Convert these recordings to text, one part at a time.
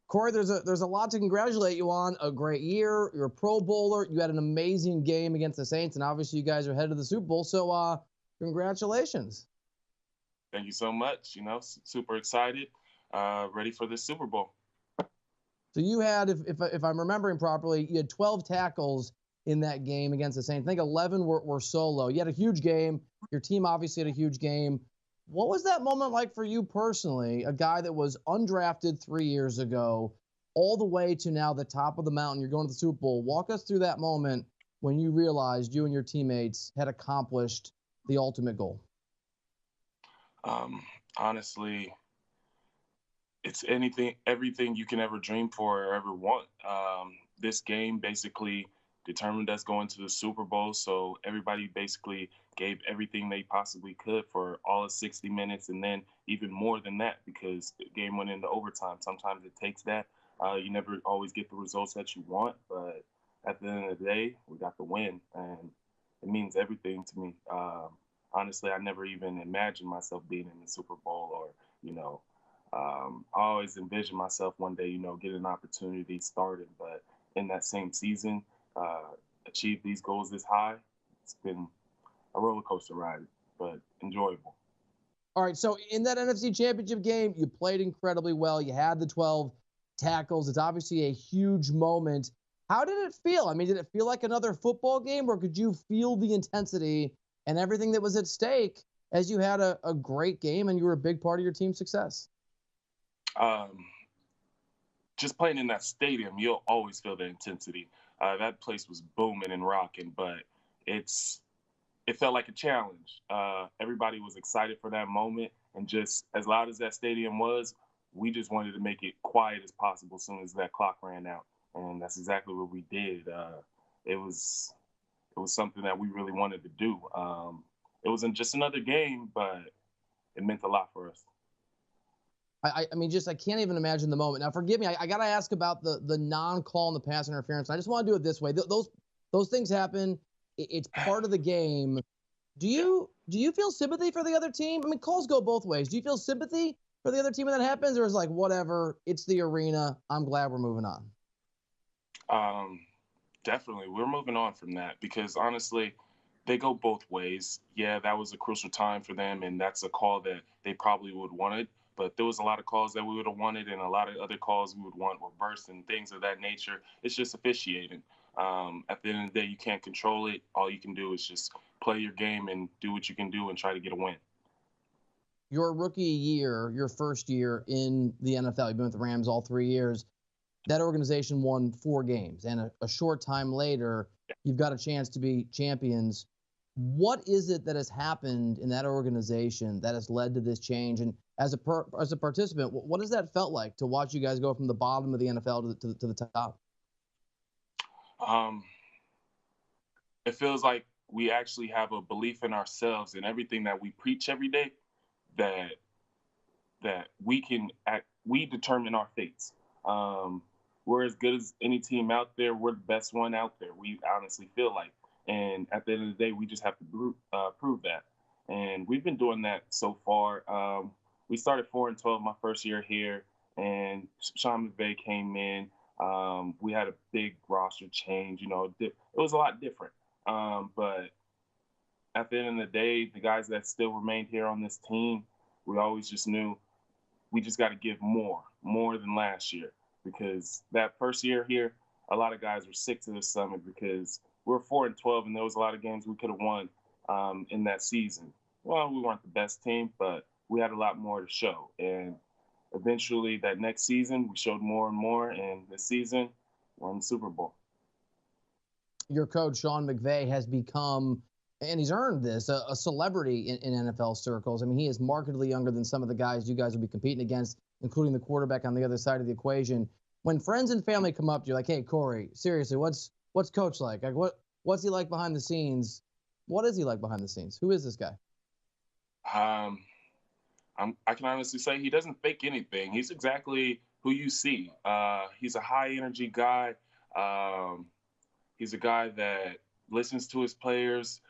Cory, there's a lot to congratulate you on. A great year. You're a Pro Bowler. You had an amazing game against the Saints, and obviously you guys are headed to the Super Bowl. So, congratulations. Thank you so much. Super excited, ready for this Super Bowl. So you had, if I'm remembering properly, you had 12 tackles in that game against the Saints. I think 11 were solo. You had a huge game. Your team obviously had a huge game. What was that moment like for you personally, a guy that was undrafted 3 years ago, all the way to now the top of the mountain, you're going to the Super Bowl? Walk us through that moment when you realized you and your teammates had accomplished the ultimate goal. Honestly, it's everything you can ever dream for or ever want. This game basically determined us going to the Super Bowl, so everybody basically gave everything they possibly could for all of 60 minutes, and then even more than that because the game went into overtime. Sometimes it takes that. You never always get the results that you want, but at the end of the day, we got the win, and it means everything to me. Honestly, I never even imagined myself being in the Super Bowl or, I always envisioned myself one day, getting an opportunity starting. But in that same season, achieve these goals this high, it's been a roller coaster ride, but enjoyable. All right, so in that NFC Championship game, you played incredibly well. You had the 12 tackles. It's obviously a huge moment. How did it feel? I mean, did it feel like another football game, or could you feel the intensity and everything that was at stake as you had a great game and you were a big part of your team's success? Just playing in that stadium, you'll always feel the intensity. That place was booming and rocking, but it felt like a challenge. Everybody was excited for that moment, and just as loud as that stadium was, we just wanted to make it quiet as possible as soon as that clock ran out, and that's exactly what we did. It was something that we really wanted to do. It wasn't just another game, but it meant a lot for us. I mean, I can't even imagine the moment. Now, forgive me. I got to ask about the non-call and the pass interference. I just want to do it this way. Those things happen. It's part of the game. Do you feel sympathy for the other team? I mean, calls go both ways. Do you feel sympathy for the other team when that happens, or is it like, whatever, it's the arena, I'm glad we're moving on? Definitely, we're moving on from that because honestly, they go both ways. Yeah, that was a crucial time for them, and that's a call that they probably would wanted. But there was a lot of calls that we would have wanted, and a lot of other calls we would want reversed and things of that nature. It's just officiating. At the end of the day, you can't control it. All you can do is just play your game and do what you can do and try to get a win. Your rookie year, your first year in the NFL, you've been with the Rams all 3 years. That organization won 4 games, and a short time later, you've got a chance to be champions. What is it that has happened in that organization that has led to this change? And as a participant, what has that felt like to watch you guys go from the bottom of the NFL to the top? It feels like we actually have a belief in ourselves and everything that we preach every day that we determine our fates. We're as good as any team out there. We're the best one out there. We honestly feel like. And at the end of the day, we just have to prove that. And we've been doing that so far. We started 4-12 my first year here, and Sean McVay came in. We had a big roster change. It was a lot different. But at the end of the day, the guys that still remained here on this team, we always just knew we just got to give more than last year. Because that first year here, a lot of guys were sick to the stomach because we were 4-12, and there was a lot of games we could have won in that season. Well, we weren't the best team, but we had a lot more to show. And eventually, that next season, we showed more and more, and this season, won the Super Bowl. Your coach, Sean McVay, has become, and he's earned this, a celebrity in NFL circles. I mean, he is markedly younger than some of the guys you guys will be competing against, including the quarterback on the other side of the equation. When friends and family come up to you like, hey, Cory, seriously, what's Coach like? Like, what's he like behind the scenes? What is he like behind the scenes? Who is this guy? I can honestly say he doesn't fake anything. He's exactly who you see. He's a high energy guy. He's a guy that listens to his players,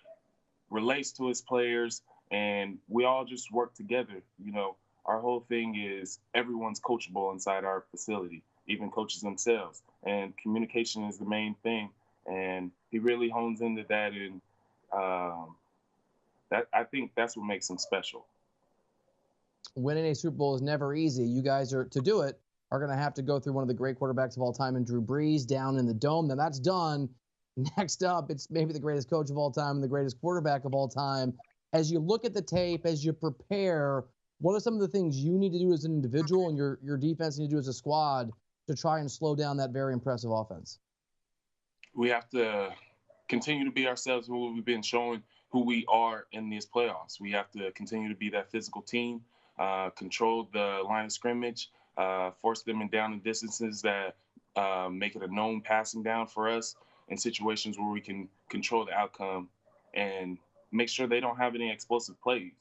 relates to his players, and we all just work together. Our whole thing is everyone's coachable inside our facility. even coaches themselves. And communication is the main thing. And he really hones into that, and that I think that's what makes him special. Winning a Super Bowl is never easy. You guys are to do it are going to have to go through one of the great quarterbacks of all time in Drew Brees down in the Dome. Now that's done. Next up, it's maybe the greatest coach of all time and the greatest quarterback of all time. As you look at the tape, as you prepare, what are some of the things you need to do as an individual and your defense need to do as a squad to try and slow down that very impressive offense? We have to continue to be ourselves, who we've been showing who we are in these playoffs. We have to continue to be that physical team, control the line of scrimmage, force them in down and distances that make it a known passing down for us in situations where we can control the outcome, and make sure they don't have any explosive plays.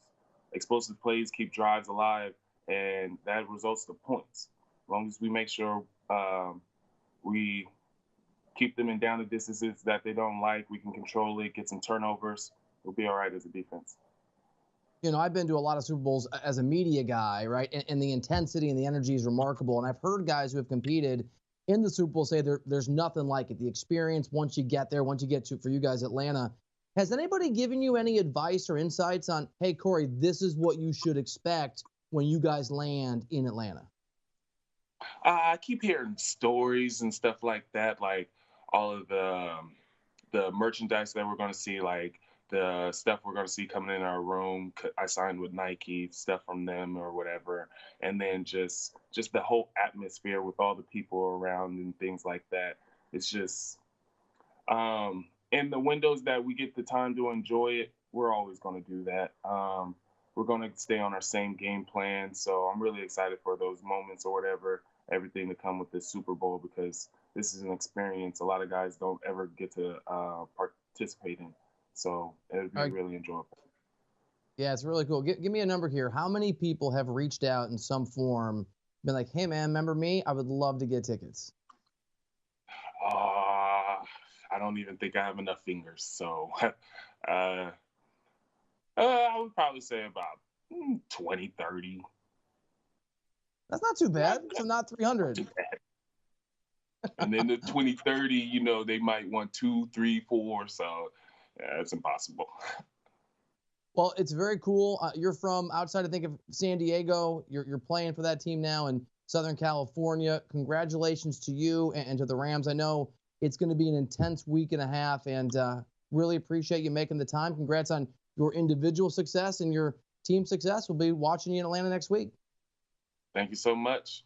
Explosive plays keep drives alive, and that results to points. As long as we make sure we keep them in down the distances that they don't like, we can control it, get some turnovers, we'll be all right as a defense. You know, I've been to a lot of Super Bowls as a media guy, right? And the intensity and the energy is remarkable. And I've heard guys who have competed in the Super Bowl say there's nothing like it. The experience once you get there, once you get to, for you guys, Atlanta. Has anybody given you any advice or insights on, hey, Cory, this is what you should expect when you guys land in Atlanta? I keep hearing stories and stuff like that, like all of the merchandise that we're going to see, like the stuff we're going to see coming in our room. I signed with Nike, stuff from them or whatever. And then just the whole atmosphere with all the people around and things like that. It's just, in the windows that we get the time to enjoy it, we're always going to do that. We're going to stay on our same game plan. So I'm really excited for those moments or whatever, everything to come with this Super Bowl, because this is an experience a lot of guys don't ever get to participate in. So it'll be really enjoyable. Yeah, it's really cool. Give me a number here. How many people have reached out in some form, been like, hey, man, remember me? I would love to get tickets. I don't even think I have enough fingers. So I would probably say about 20, 30. That's not too bad. So not 300. And then the 20, 30, you know, they might want 2, 3, 4. So yeah, it's impossible. Well, it's very cool. You're from outside, I think, of San Diego. You're playing for that team now in Southern California. Congratulations to you and to the Rams. I know it's going to be an intense week and a half, and really appreciate you making the time. Congrats on your individual success and your team success. We'll be watching you in Atlanta next week. Thank you so much.